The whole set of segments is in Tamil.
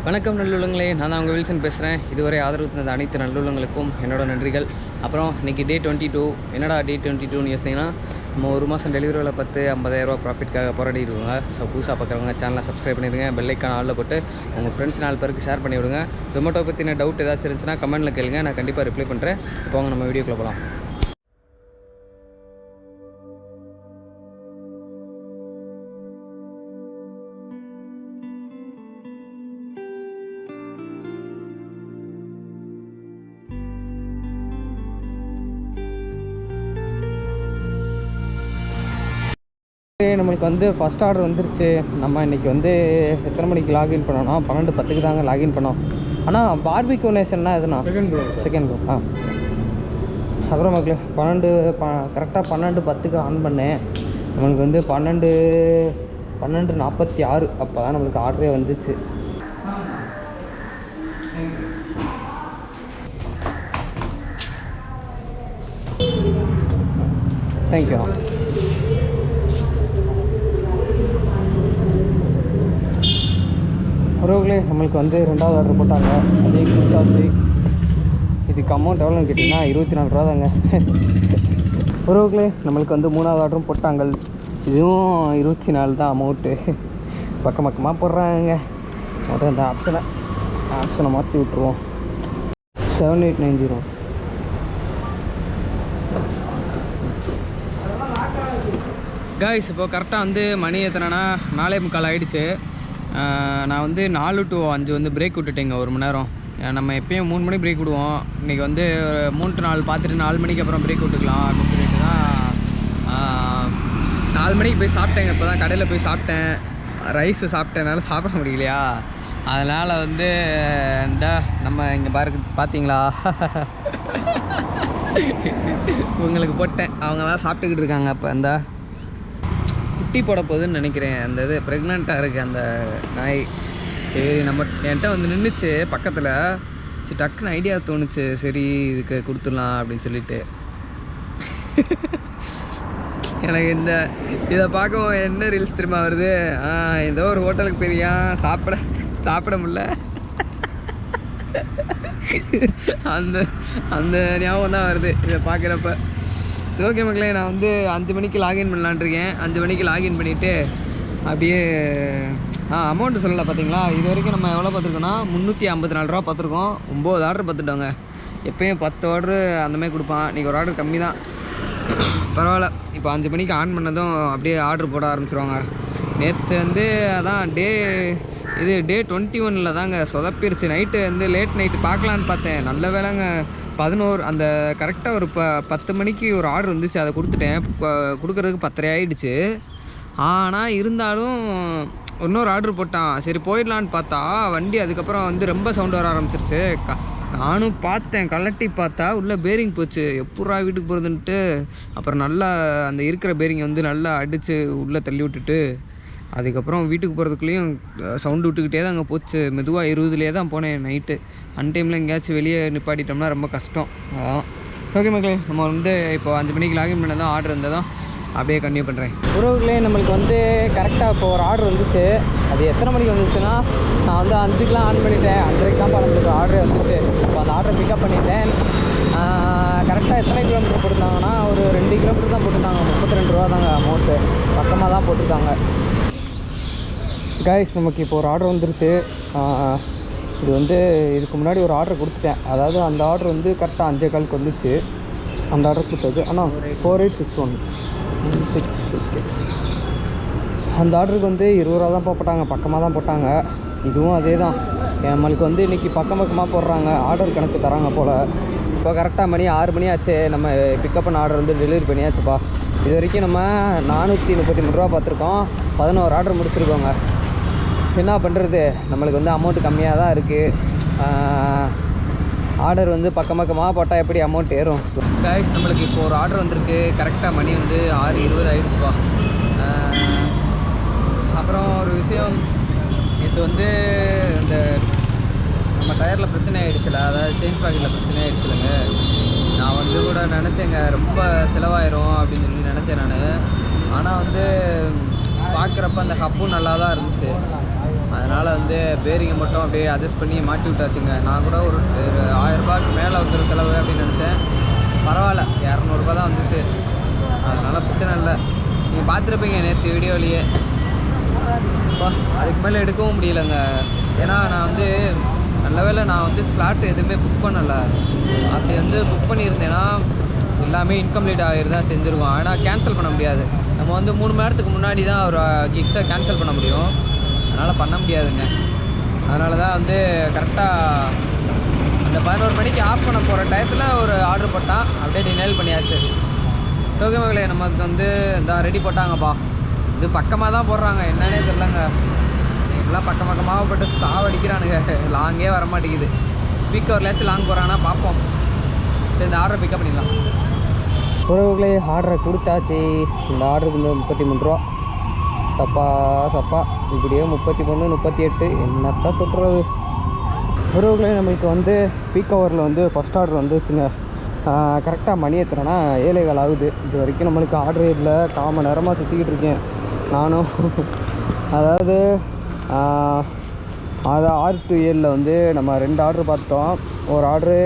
வணக்கம் நல்லுள்ளங்களே, நான் தான் உங்கள் வில்சன் பேசுகிறேன். இதுவரை ஆதரவு தந்த அனைத்து நல்லுள்ளங்களுக்கும் என்னோட நன்றிகள். அப்புறம் இன்றைக்கி டே 22. என்னடா டே 22ன்னு யோசிச்சிங்கன்னா, நம்ம ஒரு மாதம் டெலிவரியில் 50,000 ப்ராஃபிட்காக போராடிடுவோங்க. ஸோ புதுசாக பார்க்குறவங்க சேனலை சப்ஸ்கிரைப் பண்ணிடுங்க, பெல்லைக்கான ஆளில் போட்டு உங்கள் ஃப்ரெண்ட்ஸ் 4 பேருக்கு ஷேர் பண்ணி விடுங்க. ஜொமேட்டோ பற்றின டவுட் ஏதாச்சும் இருந்துச்சுன்னா கமெண்ட்டில் கேளுங்க, நான் கண்டிப்பாக ரிப்ளை பண்ணுறேன். இப்போ வாங்க நம்ம வீடியோக்குள்ளே போகலாம். நம்மளுக்கு வந்து ஃபஸ்ட் ஆர்டர் வந்துருச்சு. நம்ம இன்றைக்கி வந்து எத்தனை மணிக்கு லாகின் பண்ணோன்னா 12:10க்கு தாங்க லாகின் பண்ணோம். ஆனால் பார்பிக்யூ நேஷன்னா எதுனா செகண்ட் ப்ரோ. அப்புறம் மக்களே கரெக்டாக 12:10க்கு ஆன் பண்ணேன். நம்மளுக்கு வந்து 12:46 அப்போ தான் நம்மளுக்கு ஆர்டரே வந்துச்சு. தேங்க்யூ. உறவுகளே, நம்மளுக்கு வந்து 2வது ஆர்டர் போட்டாங்க. அதே கொடுத்தாச்சு. இதுக்கு அமௌண்ட் எவ்வளோன்னு கேட்டிங்கன்னா 24 ரூபா தாங்க. உறவுகளே, நம்மளுக்கு வந்து 3வது ஆர்டரும் போட்டாங்க. இதுவும் 24 தான் அமௌண்ட்டு. பக்கமாக போடுறாங்க. முதல்ல இந்த ஆப்ஷனை மாற்றி விட்ருவோம். 7890. காய்ஸ், இப்போ கரெக்டாக வந்து மணி எத்தனைனா 4:45 ஆகிடுச்சு. நான் வந்து 4 to 5 வந்து பிரேக் விட்டுட்டேங்க, 1 மணி நேரம். நம்ம எப்பயும் 3 மணி பிரேக் விடுவோம். இன்றைக்கி வந்து 3 to 4 பார்த்துட்டு 4 மணிக்கு அப்புறம் பிரேக் விட்டுக்கலாம் அப்படின்னு சொல்லிட்டு தான் 4 மணிக்கு போய் சாப்பிட்டேங்க. இப்போ தான் கடையில் போய் சாப்பிட்டேன். ரைஸு சாப்பிட்டேனால சாப்பிட முடியலையா, அதனால் வந்து இந்த நம்ம இங்கே பார்த்தீங்களா உங்களுக்கு போட்டேன். அவங்க தான் சாப்பிட்டுக்கிட்டு இருக்காங்க. அப்போ இந்த குட்டி போட போகுதுன்னு நினைக்கிறேன். அந்த இது ப்ரெக்னெண்ட்டாக இருக்குது அந்த நாய். சரி, நம்ம என்கிட்ட வந்து நின்றுச்சு பக்கத்தில். சரி, டக்குன்னு ஐடியா தோணுச்சு, சரி இதுக்கு கொடுத்துடலாம் அப்படின்னு சொல்லிட்டு. எனக்கு இதை பார்க்கவும் என்ன ரீல்ஸ் திரும்ப வருது. ஏதோ ஒரு ஹோட்டலுக்கு பெரியா சாப்பிட முடியல, அந்த ஞாபகம் தான் வருது இதை பார்க்குறப்ப. சரி, ஓகே மக்களே, நான் வந்து 5 மணிக்கு லாகின் பண்ணலான்னு இருக்கேன். 5 மணிக்கு லாகின் பண்ணிவிட்டு அப்படியே அமௌண்ட்டு சொல்லலை பார்த்தீங்களா. இது வரைக்கும் நம்ம எவ்வளோ பார்த்துருக்கோன்னா 354 ரூபா பார்த்துருக்கோம். 9 ஆர்டர் பார்த்துட்டோங்க. எப்பயும் 10 ஆர்டரு அந்தமாதிரி கொடுப்பான். இன்றைக்கி ஒரு ஆர்டர் கம்மி தான், பரவாயில்ல. இப்போ 5 மணிக்கு ஆன் பண்ணதும் அப்படியே ஆர்டர் போட ஆரம்பிச்சிருவாங்க. நேற்று வந்து அதான் டே 21 தாங்க சொதப்பிருச்சு. நைட்டு வந்து லேட் நைட்டு பார்க்கலான்னு பார்த்தேன். நல்ல வேலைங்க 11 அந்த கரெக்டாக ஒரு 10 மணிக்கு ஒரு ஆர்டர் வந்துச்சு. அதை கொடுத்துட்டேன். கொடுக்குறதுக்கு 10:30 ஆகிடுச்சு. ஆனால் இருந்தாலும் இன்னொரு ஆர்டர் போட்டான். சரி போயிடலான்னு பார்த்தா வண்டி அதுக்கப்புறம் வந்து ரொம்ப சவுண்டு வர ஆரம்பிச்சிருச்சு. நானும் பார்த்தேன், கலட்டி பார்த்தா உள்ளே பேரிங் போச்சு. எப்பூரா வீட்டுக்கு போகிறதுன்ட்டு அப்புறம் நல்லா அந்த இருக்கிற பேரிங்கை வந்து நல்லா அடித்து உள்ளே தள்ளி விட்டுட்டு அதுக்கப்புறம் வீட்டுக்கு போகிறதுக்குள்ளேயும் சவுண்டு விட்டுக்கிட்டே தான் அங்கே போச்சு. மெதுவாக 20லேயே தான் போனேன் நைட்டு. அன்டைமில் எங்கேயாச்சும் வெளியே நிப்பாட்டிட்டோம்னா ரொம்ப கஷ்டம். அதான் ஓகே மக்களே, நம்ம வந்து இப்போ 5 மணிக்கு லாகின் பண்ண தான் ஆர்டர் இருந்ததும் அப்படியே கன்டினியூ பண்ணுறேன். உறவுகளே, நம்மளுக்கு வந்து கரெக்டாக இப்போ ஒரு ஆர்டர் வந்துச்சு. அது எத்தனை மணிக்கு வந்துச்சுன்னா, நான் வந்து 5க்குலாம் ஆன் பண்ணிட்டேன். 5:30க்கு தான் நம்மளுக்கு ஆர்டரே வந்துச்சு. இப்போ அந்த ஆர்டரை பிக்கப் பண்ணிட்டேன். கரெக்டாக எத்தனை கிலோமீட்டர் போட்டிருந்தாங்கன்னா ஒரு 2 கிலோமீட்டர் தான் போட்டிருந்தாங்க. 32 ரூபா தாங்க அமௌண்ட்டு. பக்கமாக தான் போட்டிருக்காங்க. கைஸ், நமக்கு இப்போ ஒரு ஆர்டர் வந்துருச்சு. இது வந்து இதுக்கு முன்னாடி ஒரு ஆர்டர் கொடுத்துட்டேன். அதாவது அந்த ஆர்டர் வந்து கரெக்டாக 5:15க்கு வந்துச்சு. அந்த ஆர்டர் கொடுத்தது ஆனால் 4861 அந்த ஆர்டருக்கு வந்து 20 ரூபா தான் போட்டாங்க. பக்கமாக தான் போட்டாங்க. இதுவும் அதே தான். நம்மளுக்கு வந்து இன்றைக்கி பக்கமாக போடுறாங்க. ஆர்டர் கணக்கு தராங்க போல். இப்போ கரெக்டாக மணி 6 மணி ஆச்சு. நம்ம பிக்கப் பண்ண ஆர்டர் வந்து டெலிவரி பண்ணியாச்சுப்பா. இது வரைக்கும் நம்ம 433 ரூபா பார்த்துருக்கோம். 11 ஆர்டர் முடிச்சிருக்கோங்க. என்ன பண்ணுறது, நம்மளுக்கு வந்து அமௌண்ட்டு கம்மியாக தான் இருக்குது. ஆர்டர் வந்து பக்கமாக போட்டால் எப்படி அமௌண்ட் ஏறும். கைஸ், நம்மளுக்கு இப்போ ஒரு ஆர்டர் வந்திருக்கு. கரெக்டாக மணி வந்து 6:20 ஆகிடுச்சுப்பா. அப்புறம் ஒரு விஷயம், இது வந்து இந்த நம்ம டயரில் பிரச்சனை ஆகிடுச்சுல, அதாவது சேஞ்ச் பாக்கெட்டில் பிரச்சனை ஆகிடுச்சுலங்க. நான் வந்து கூட நினச்சேங்க ரொம்ப செலவாயிரும் அப்படின்னு சொல்லி நினச்சேன் நான். ஆனால் வந்து பார்க்குறப்ப அந்த ஹப்பும் நல்லா தான் இருந்துச்சு. அதனால் வந்து பேரிங்கை மட்டும் அப்படியே அட்ஜஸ்ட் பண்ணி மாட்டி விட்டாச்சுங்க. நான் கூட ஒரு 1000 ரூபாய்க்கு மேலே வந்துடும் செலவு அப்படின்னு நினச்சேன். பரவாயில்ல, 200 ரூபா தான் வந்துச்சு. அதனால் பிரச்சனை இல்லை. நீங்கள் பார்த்துருப்பீங்க நேற்று வீடியோலேயே. அதுக்கு மேலே எடுக்கவும் முடியலைங்க. ஏன்னா நான் வந்து நல்ல வேளை நான் வந்து ஸ்லாட் எதுவுமே புக் பண்ணலை. அப்படி வந்து புக் பண்ணியிருந்தேன்னா எல்லாமே இன்கம்ப்ளீட் ஆகிருந்தான் செஞ்சுருக்கோம். ஆனால் கேன்சல் பண்ண முடியாது. நம்ம வந்து 3 மணி நேரத்துக்கு முன்னாடி தான் ஒரு கிக்ஸை கேன்சல் பண்ண முடியும். அதனால் பண்ண முடியாதுங்க. அதனால தான் வந்து கரெக்டாக அந்த 11 மணிக்கு ஆஃப் பண்ண போகிற டயத்தில் ஒரு ஆர்டர் போட்டான். அப்படியே டினைல் பண்ணியாச்சு. ஓகே மகளே, நமக்கு வந்து இந்த ரெடி போட்டாங்கப்பா. இது பக்கமாக தான் போடுறாங்க, என்னன்னே தெரிலங்க. இப்படிலாம் பக்கமாக போட்டு சாவடிக்கிறானுங்க. லாங்கே வர மாட்டேங்குது. பீக்கவர்லேயாச்சும் லாங் போகிறாங்கன்னா பார்ப்போம். சரி, இந்த ஆர்டரை பிக்கப் பண்ணிடலாம். உறவுகளே, ஆர்டரை கொடுத்தாச்சு. இந்த ஆர்டருக்கு வந்து 33 ரூபா. சப்பா இப்படியே 33, 38 என்னத்தான் சொல்கிறது. உறவுகளே, நம்மளுக்கு வந்து பீக் ஹவரில் வந்து ஃபஸ்ட் ஆர்டர் வந்துச்சுங்க. கரெக்டாக மணி எத்தனைனா 7:15 ஆகுது. இது வரைக்கும் நம்மளுக்கு ஆர்டரே இல்லை. 1/4 மணி நேரமாக சுற்றிக்கிட்டு இருக்கேன் நானும். அதாவது அது 6 to 7 வந்து நம்ம 2 ஆர்டர் பார்த்துட்டோம். ஒரு ஆர்டரு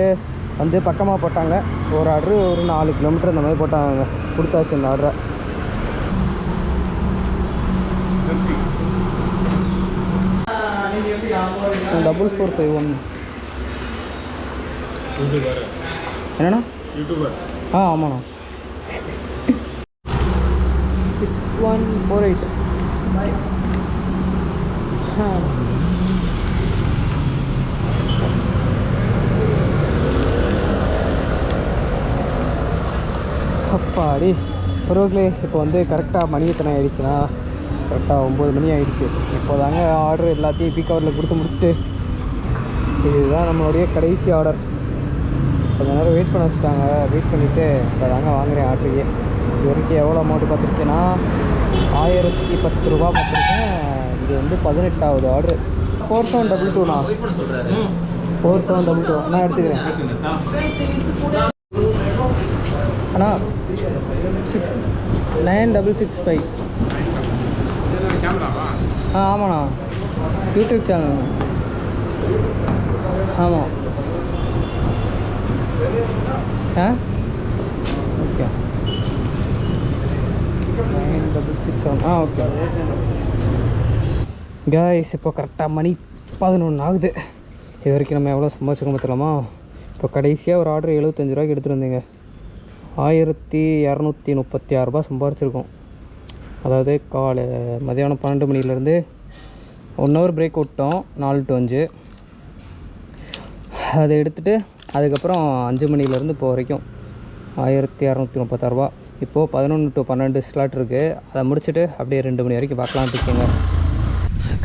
வந்து பக்கமாக போட்டாங்க, ஒரு ஆர்டரு ஒரு 4 கிலோமீட்டர் இந்த மாதிரி போட்டாங்க. கொடுத்தாச்சு இந்த ஆர்டரை. டபுள் 451 என்னண்ணா? ஆமாண்ணா. 6148. அப்பாடி உறவுகளே, இப்போ வந்து கரெக்டாக மணி எத்தனை ஆகிடுச்சுன்னா கரெக்டாக 9 மணி ஆகிடுச்சு. இப்போ தாங்க ஆர்டர் எல்லாத்தையும் பீக் ஹவரில் கொடுத்து முடிச்சுட்டு, இதுதான் நம்மளுடைய கடைசி ஆர்டர். கொஞ்ச நேரம் வெயிட் பண்ண வச்சுட்டாங்க. வெயிட் பண்ணிவிட்டு இப்போ தாங்க வாங்குகிறேன் ஆர்டரையே. இது வரைக்கும் எவ்வளோ அமௌண்ட்டு பார்த்துருக்கேன்னா 1010 ரூபா பார்த்துருக்கேன். இது வந்து 18வது ஆர்டரு. 4722ண்ணா. 4722 நான் எடுத்துக்கிறேன் அண்ணா. 9665. ஆமாண்ணா, யூடியூப் சேனல். ஆமாம். ஓகே, 9667. ஓகே கைஸ், இப்போ கரெக்டாக மணி 11 ஆகுது. இது வரைக்கும் நம்ம எவ்வளோ சம்பாதிச்சிருக்கோம் பார்த்துலாமா? இப்போ கடைசியாக ஒரு ஆர்டர் 75 ரூபாய்க்கு எடுத்துகிட்டு வந்தீங்க. 1236 ரூபா சம்பாதிச்சிருக்கோம். அதாவது மதியானம் 12 மணிலேருந்து 1 ஹவர் பிரேக் விட்டோம், 4 to 5. அதை எடுத்துகிட்டு அதுக்கப்புறம் 5 மணிலேருந்து இப்போ வரைக்கும் 1236 ரூபா. இப்போது 11 to 12 ஸ்லாட் இருக்குது. அதை முடிச்சுட்டு அப்படியே 2 மணி வரைக்கும் பார்க்கலான்னு இருக்கீங்க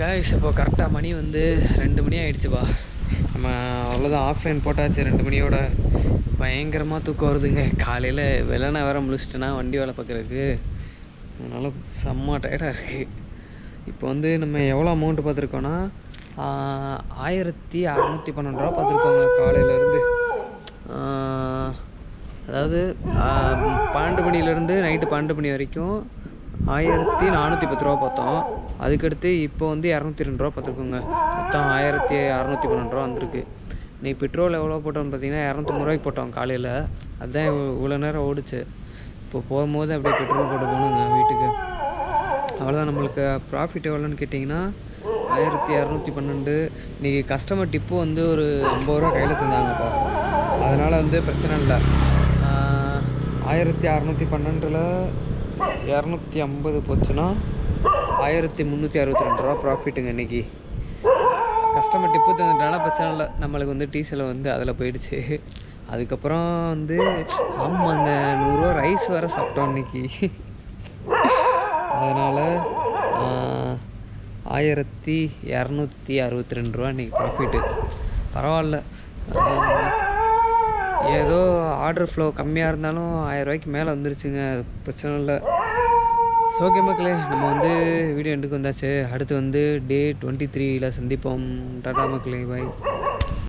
கைஸ். இப்போ கரெக்டாக மணி வந்து 2 மணி ஆகிடுச்சுப்பா. நம்ம அவ்வளோதான், ஆஃப்லைன் போட்டாச்சு 2 மணியோட. பயங்கரமாக தூக்கம் வருதுங்க. காலையில் வெள்ளனை வேற முடிச்சிட்டேன்னா வண்டி வேலை பார்க்குறதுக்கு, அதனால் செம்ம டயர்டாக இருக்குது. இப்போ வந்து நம்ம எவ்வளோ அமௌண்ட்டு பார்த்துருக்கோன்னா 1612 ரூபா பார்த்துருக்கோங்க காலையிலேருந்து. அதாவது 12 மணிலேருந்து நைட்டு 12 மணி வரைக்கும் 1410 ரூபா பார்த்தோம். அதுக்கடுத்து இப்போ வந்து 202 ரூபா பார்த்துருக்கோங்க. மொத்தம் 1612 ரூபா வந்திருக்கு. இன்றைக்கி பெட்ரோல் எவ்வளோ போட்டோம்னு பார்த்தீங்கன்னா 250 ரூபாய்க்கு போட்டோம் காலையில். அதுதான் இவ்வளோ நேரம் ஓடிச்சு. இப்போ போகும்போது அப்படியே பெட்ரோல் போட்டு போகணுங்க வீட்டுக்கு. அவ்வளோதான். நம்மளுக்கு ப்ராஃபிட் எவ்வளோன்னு கேட்டிங்கன்னா 1212. இன்றைக்கி கஸ்டமர் டிப்பு வந்து ஒரு 50 ரூபா கையில் தந்தாங்கப்பா. அதனால் வந்து பிரச்சனை இல்லை. 1612ல் 250 போச்சுன்னா 1362 ரூபா ப்ராஃபிட்டுங்க இன்றைக்கி. கஸ்டமர் டிப்பு தந்ததுனால பிரச்சனை இல்லை. நம்மளுக்கு வந்து டீசல் வந்து அதில் போயிடுச்சு. அதுக்கப்புறம் வந்து ஆமாங்க 100 ரூபா ரைஸ் வேறு சாப்பிட்டோம் இன்றைக்கி. அதனால் 1262 ரூபா இன்றைக்கி ப்ராஃபிட்டு. பரவாயில்ல. ஏதோ ஆர்டர் ஃப்ளோ கம்மியாக இருந்தாலும் 1000 ரூபாய்க்கு மேலே வந்துருச்சுங்க. பிரச்சனை இல்லை. ஓகே மக்களே, நம்ம வந்து வீடியோ எண்டுக்கு வந்தாச்சு. அடுத்து வந்து டே 23ல் சந்திப்போம். டாடா மக்களே, பாய்.